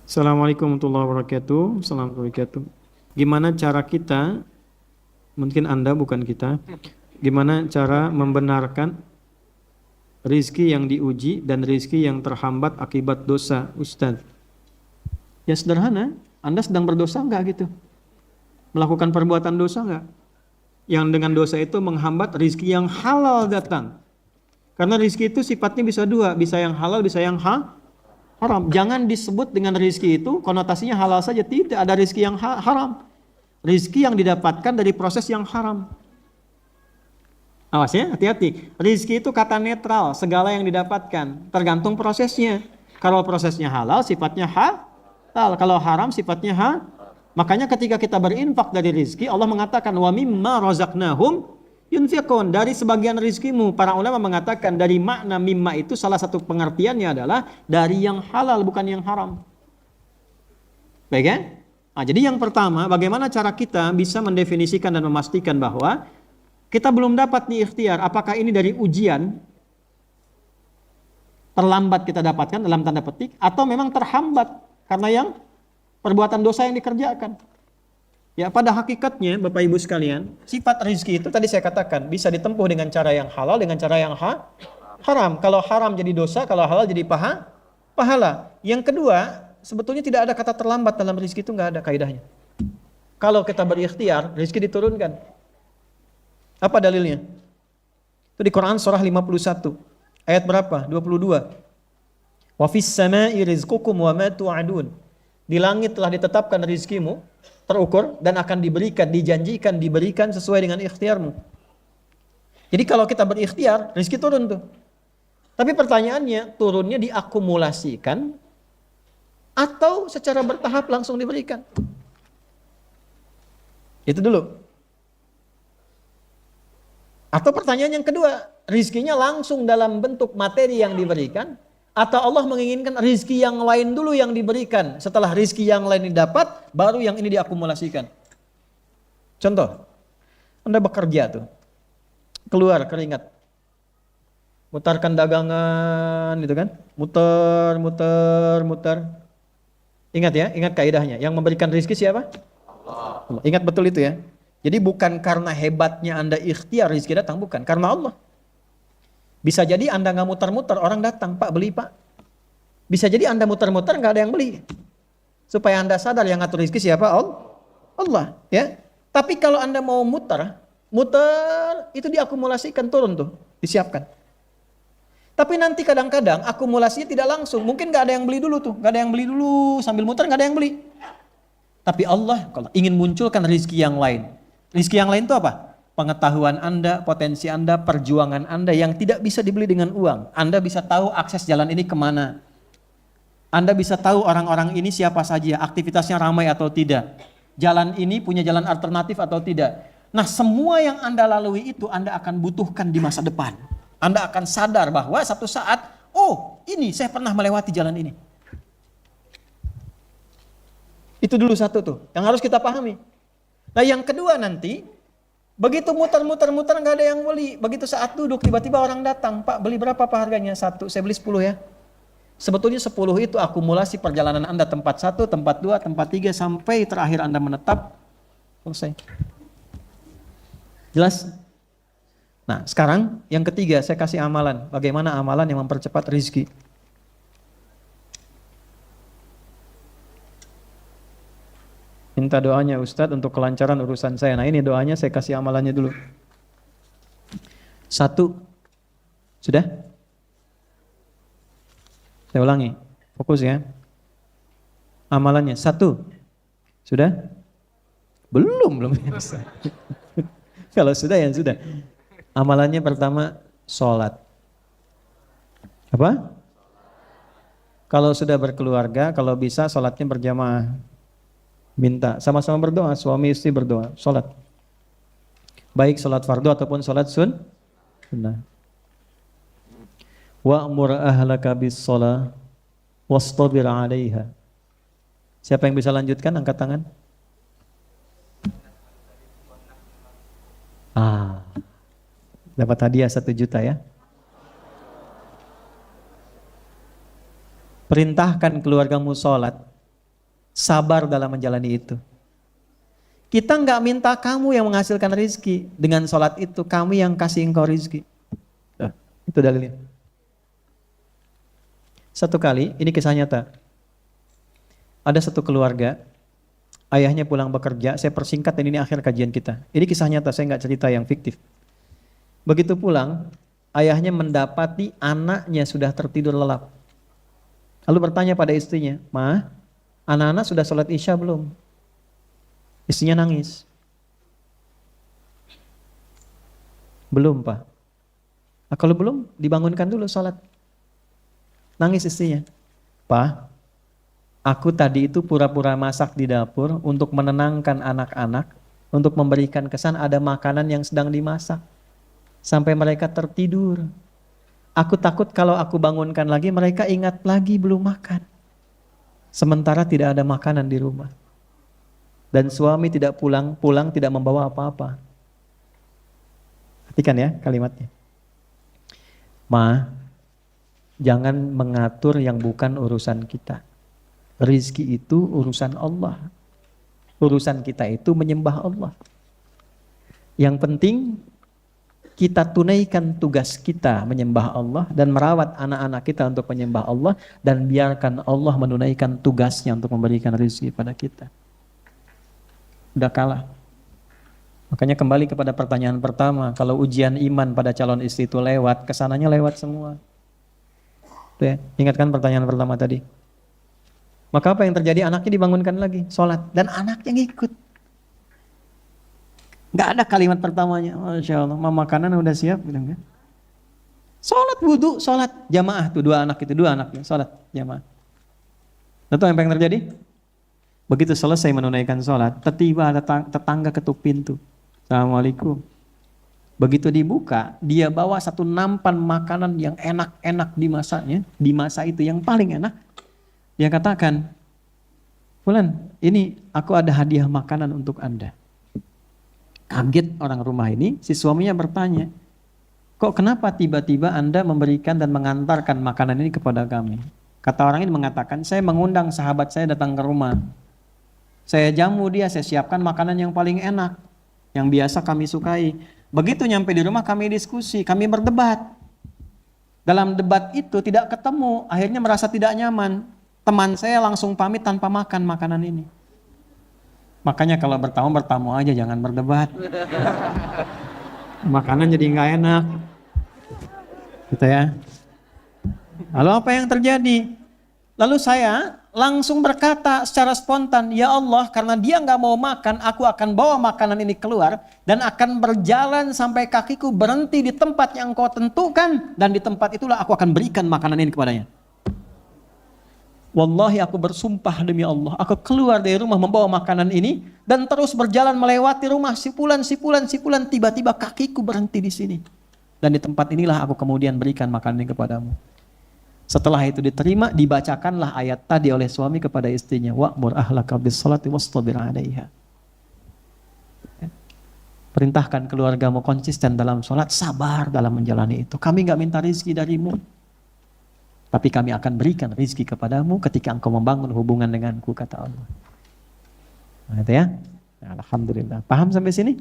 Assalamualaikum warahmatullahi wabarakatuh. Assalamualaikum warahmatullahi wabarakatuh. Gimana cara kita, mungkin Anda bukan kita, gimana cara membenarkan rizki yang diuji dan rizki yang terhambat akibat dosa, Ustaz? Ya sederhana, Anda sedang berdosa enggak gitu? Melakukan perbuatan dosa enggak? Yang dengan dosa itu menghambat rizki yang halal datang. Karena rizki itu sifatnya bisa dua, bisa yang halal, bisa yang haram. Jangan disebut dengan rizki itu konotasinya halal saja. Tidak, ada rizki yang haram. Rizki yang didapatkan dari proses yang haram. Awas ya, hati-hati. Rizki itu kata netral, segala yang didapatkan. Tergantung prosesnya. Kalau prosesnya halal, sifatnya halal. Kalau haram, sifatnya Makanya ketika kita berinfak dari rizki, Allah mengatakan, wa mimma razaqnahum yunfiqun, dari sebagian rizkimu. Para ulama mengatakan dari makna mimma itu salah satu pengertiannya adalah dari yang halal, bukan yang haram. Baik ya? Nah, jadi yang pertama, bagaimana cara kita bisa mendefinisikan dan memastikan bahwa kita belum dapat nih ikhtiar, apakah ini dari ujian terlambat kita dapatkan dalam tanda petik, atau memang terhambat karena yang perbuatan dosa yang dikerjakan. Ya, pada hakikatnya Bapak Ibu sekalian, sifat rizki itu tadi saya katakan bisa ditempuh dengan cara yang halal, dengan cara yang haram. Kalau haram jadi dosa, kalau halal jadi pahala. Yang kedua, sebetulnya tidak ada kata terlambat dalam rizki, itu nggak ada kaidahnya. Kalau kita berikhtiar, rizki diturunkan. Apa dalilnya? Itu di Quran surah 51. Ayat berapa? 22. Wa fis sama'i rizqukum wa ma tu'adun. Di langit telah ditetapkan rizkimu, terukur dan akan diberikan, dijanjikan diberikan sesuai dengan ikhtiarmu. Jadi kalau kita berikhtiar, rizki turun tuh. Tapi pertanyaannya, turunnya diakumulasikan atau secara bertahap langsung diberikan? Itu dulu. Atau pertanyaan yang kedua, rizkinya langsung dalam bentuk materi yang diberikan, atau Allah menginginkan rizki yang lain dulu yang diberikan. Setelah rizki yang lain didapat, baru yang ini diakumulasikan. Contoh, Anda bekerja tuh, keluar keringat, mutarkan dagangan gitu kan, muter. Ingat ya, ingat kaidahnya. Yang memberikan rizki siapa? Allah. Ingat betul itu ya. Jadi bukan karena hebatnya Anda ikhtiar rizki datang, bukan. Karena Allah. Bisa jadi Anda nggak muter-muter, orang datang, Pak beli Pak. Bisa jadi Anda muter-muter nggak ada yang beli. Supaya Anda sadar yang ngatur rezeki siapa? Allah. Ya. Tapi kalau Anda mau muter itu diakumulasikan turun tuh, disiapkan. Tapi nanti kadang-kadang akumulasinya tidak langsung. Mungkin nggak ada yang beli dulu tuh, nggak ada yang beli dulu sambil muter nggak ada yang beli. Tapi Allah kalau ingin munculkan rezeki yang lain. Rezeki yang lain itu apa? Pengetahuan Anda, potensi Anda, perjuangan Anda yang tidak bisa dibeli dengan uang. Anda bisa tahu akses jalan ini kemana. Anda bisa tahu orang-orang ini siapa saja, aktivitasnya ramai atau tidak. Jalan ini punya jalan alternatif atau tidak. Nah, semua yang Anda lalui itu Anda akan butuhkan di masa depan. Anda akan sadar bahwa satu saat, oh ini saya pernah melewati jalan ini. Itu dulu satu tuh, yang harus kita pahami. Nah yang kedua nanti, begitu muter-muter nggak ada yang beli. Begitu saat duduk tiba-tiba orang datang, Pak beli berapa Pak harganya? 1, saya beli 10 ya. Sebetulnya 10 itu akumulasi perjalanan Anda tempat 1, tempat 2, tempat 3 sampai terakhir Anda menetap. Selesai. Jelas? Nah sekarang yang ketiga saya kasih amalan. Bagaimana amalan yang mempercepat rezeki? Minta doanya Ustadz untuk kelancaran urusan saya. Nah ini doanya, saya kasih amalannya dulu. 1. Sudah? Saya ulangi. Fokus ya. Amalannya 1. Sudah? Belum. Kalau sudah ya sudah. Amalannya pertama sholat. Apa? Kalau sudah berkeluarga, kalau bisa sholatnya berjamaah. Minta, sama-sama berdoa, suami istri berdoa, sholat. Baik sholat fardu ataupun sholat sunnah. Wa'mur ahlaka bis sholah wastabir 'alaiha. Siapa yang bisa lanjutkan, angkat tangan. Dapat hadiah 1 juta ya. Perintahkan keluargamu sholat Sabar dalam menjalani itu. Kita nggak minta kamu yang menghasilkan rizki. Dengan sholat itu, kami yang kasih engkau rizki. Nah, itu dalilnya. Satu kali, ini kisah nyata. Ada satu keluarga, ayahnya pulang bekerja, saya persingkat dan ini akhir kajian kita. Ini kisah nyata, saya nggak cerita yang fiktif. Begitu pulang, ayahnya mendapati anaknya sudah tertidur lelap. Lalu bertanya pada istrinya, "Ma, anak-anak sudah sholat isya belum?" Istrinya nangis. "Belum, Pak." "Nah, kalau belum, dibangunkan dulu sholat." Nangis istrinya. "Pak, aku tadi itu pura-pura masak di dapur untuk menenangkan anak-anak, untuk memberikan kesan ada makanan yang sedang dimasak. Sampai mereka tertidur. Aku takut kalau aku bangunkan lagi, mereka ingat lagi belum makan. Sementara tidak ada makanan di rumah. Dan suami tidak pulang tidak membawa apa-apa." Perhatikan ya kalimatnya. "Ma, jangan mengatur yang bukan urusan kita. Rizki itu urusan Allah. Urusan kita itu menyembah Allah. Yang penting kita tunaikan tugas kita menyembah Allah dan merawat anak-anak kita untuk menyembah Allah dan biarkan Allah menunaikan tugasnya untuk memberikan rezeki pada kita." Udah kalah. Makanya kembali kepada pertanyaan pertama, kalau ujian iman pada calon istri itu lewat, kesananya lewat semua. Tuh ya, ingatkan pertanyaan pertama tadi. Maka apa yang terjadi? Anaknya dibangunkan lagi, sholat, dan anaknya ngikut. Gak ada kalimat pertamanya, Masya Allah, makanan udah siap, gitu kan? Sholat wudhu, sholat jamaah tuh dua anaknya, sholat jamaah. Lalu apa yang terjadi? Begitu selesai menunaikan sholat, tiba-tiba ada tetangga ketuk pintu. Assalamualaikum. Begitu dibuka, dia bawa satu nampan makanan yang enak-enak dimasaknya, di masa itu yang paling enak. Dia katakan, "Fulan, ini aku ada hadiah makanan untuk Anda." Kaget orang rumah ini, si suaminya bertanya, "Kok kenapa tiba-tiba Anda memberikan dan mengantarkan makanan ini kepada kami?" Kata orang ini mengatakan, "Saya mengundang sahabat saya datang ke rumah. Saya jamu dia, saya siapkan makanan yang paling enak, yang biasa kami sukai. Begitu nyampe di rumah kami diskusi, kami berdebat. Dalam debat itu tidak ketemu, akhirnya merasa tidak nyaman. Teman saya langsung pamit tanpa makan makanan ini." Makanya kalau bertamu aja, jangan berdebat. Makanan jadi nggak enak. Gitu ya. Lalu apa yang terjadi? Lalu saya langsung berkata secara spontan, "Ya Allah, karena dia nggak mau makan, aku akan bawa makanan ini keluar dan akan berjalan sampai kakiku berhenti di tempat yang Engkau tentukan, dan di tempat itulah aku akan berikan makanan ini kepadanya. Wallahi aku bersumpah demi Allah, aku keluar dari rumah membawa makanan ini dan terus berjalan melewati rumah sipulan, tiba-tiba kakiku berhenti di sini. Dan di tempat inilah aku kemudian berikan makanan ini kepadamu." Setelah itu diterima, dibacakanlah ayat tadi oleh suami kepada istrinya, "Wa'mur ahlaka bis-shalati wastabir 'alaiha." Perintahkan keluargamu konsisten dalam sholat, sabar dalam menjalani itu. Kami nggak minta rizki darimu, tapi kami akan berikan rizki kepadamu ketika engkau membangun hubungan denganku, kata Allah. Nah, itu ya. Alhamdulillah. Paham sampai sini?